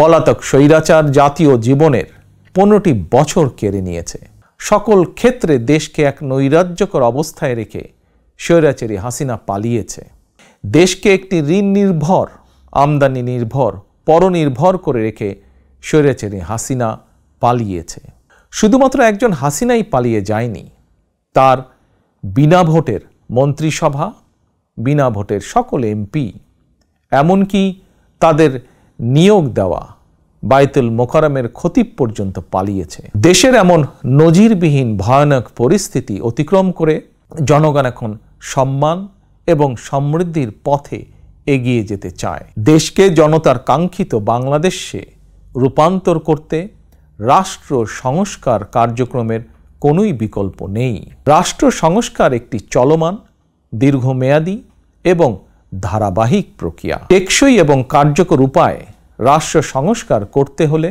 পলাতক স্বৈরাচার জাতীয় জীবনের 15টি বছর কেড়ে নিয়েছে। সকল ক্ষেত্রে দেশকে এক নৈরাজ্যকর অবস্থায় রেখে স্বৈরাচারী হাসিনা পালিয়েছে। দেশকে একটি ঋণ নির্ভর, আমদানি নির্ভর, পরনির্ভর করে রেখে স্বৈরাচারী হাসিনা পালিয়েছে। শুধুমাত্র একজন হাসিনাই পালিয়ে যায়নি, তার বিনা ভোটের মন্ত্রিসভা, বিনা ভোটের সকল এমপি, এমনকি তাদের নিয়োগ দেওয়া বায়তুল মোকাররমের খতিব পর্যন্ত পালিয়েছে। দেশের এমন নজিরবিহীন ভয়ানক পরিস্থিতি অতিক্রম করে জনগণ এখন সম্মান এবং সমৃদ্ধির পথে এগিয়ে যেতে চায়। দেশকে জনতার কাঙ্ক্ষিত বাংলাদেশে রূপান্তর করতে রাষ্ট্র সংস্কার কার্যক্রমের কোনোই বিকল্প নেই। রাষ্ট্র সংস্কার একটি চলমান, দীর্ঘমেয়াদী এবং ধারাবাহিক প্রক্রিয়া। টেকসই এবং কার্যকর উপায়ে রাষ্ট্র সংস্কার করতে হলে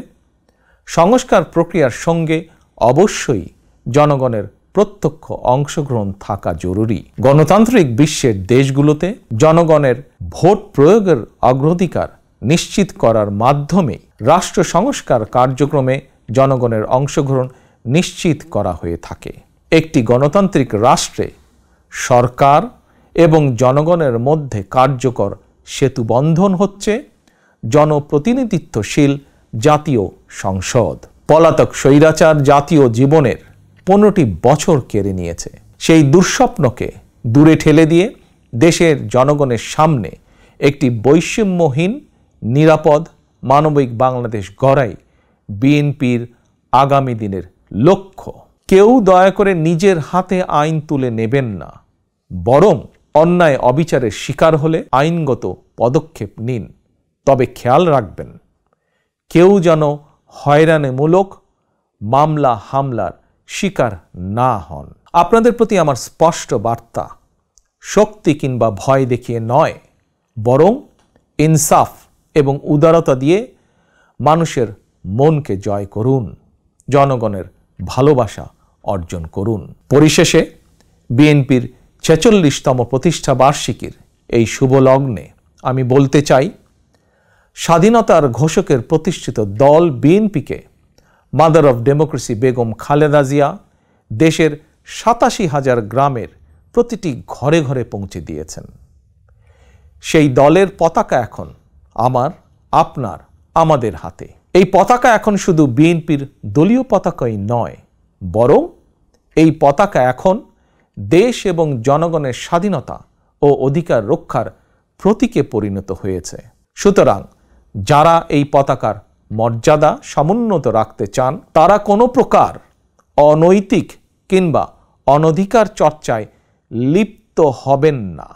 সংস্কার প্রক্রিয়ার সঙ্গে অবশ্যই জনগণের প্রত্যক্ষ অংশগ্রহণ থাকা জরুরি। গণতান্ত্রিক বিশ্বের দেশগুলোতে জনগণের ভোট প্রয়োগের অগ্রাধিকার নিশ্চিত করার মাধ্যমে রাষ্ট্র সংস্কার কার্যক্রমে জনগণের অংশগ্রহণ নিশ্চিত করা হয়ে থাকে। একটি গণতান্ত্রিক রাষ্ট্রে সরকার এবং জনগণের মধ্যে কার্যকর সেতুবন্ধন হচ্ছে জনপ্রতিনিধিত্বশীল জাতীয় সংসদ। পলাতক স্বৈরাচার জাতীয় জীবনের 15টি বছর কেড়ে নিয়েছে। সেই দুঃস্বপ্নকে দূরে ঠেলে দিয়ে দেশের জনগণের সামনে একটি বৈষম্যহীন, নিরাপদ, মানবিক বাংলাদেশ গড়াই বিএনপির আগামী দিনের লক্ষ্য। কেউ দয়া করে নিজের হাতে আইন তুলে নেবেন না, বরং অন্যায় অবিচারের শিকার হলে আইনগত পদক্ষেপ নিন। তবে খেয়াল রাখবেন, কেউ যেন হয়রানিমূলক মামলা হামলার শিকার না হন। আপনাদের প্রতি আমার স্পষ্ট বার্তা, শক্তি কিংবা ভয় দেখিয়ে নয়, বরং ইনসাফ এবং উদারতা দিয়ে মানুষের মনকে জয় করুন, জনগণের ভালোবাসা অর্জন করুন। পরিশেষে বিএনপির 46তম প্রতিষ্ঠা বার্ষিকীর এই শুভ লগ্নে আমি বলতে চাই, স্বাধীনতার ঘোষকের প্রতিষ্ঠিত দল বিএনপিকে mother of democracy Begum Khaleda Zia দেশের 87,000 গ্রামের প্রতিটি ঘরে ঘরে পৌঁছে দিয়েছেন। সেই দলের পতাকা এখন আমার, আপনার, আমাদের হাতে। এই পতাকা এখন শুধু বিএনপির দলীয় পতাকাই নয়, বরং এই পতাকা এখন দেশ এবং জনগণের স্বাধীনতা ও অধিকার রক্ষার প্রতীকে পরিণত হয়েছে। সুতরাং যারা এই পতাকার মর্যাদা সমুন্নত রাখতে চান, তারা কোনো প্রকার অনৈতিক কিংবা অনধিকার চর্চায় লিপ্ত হবেন না।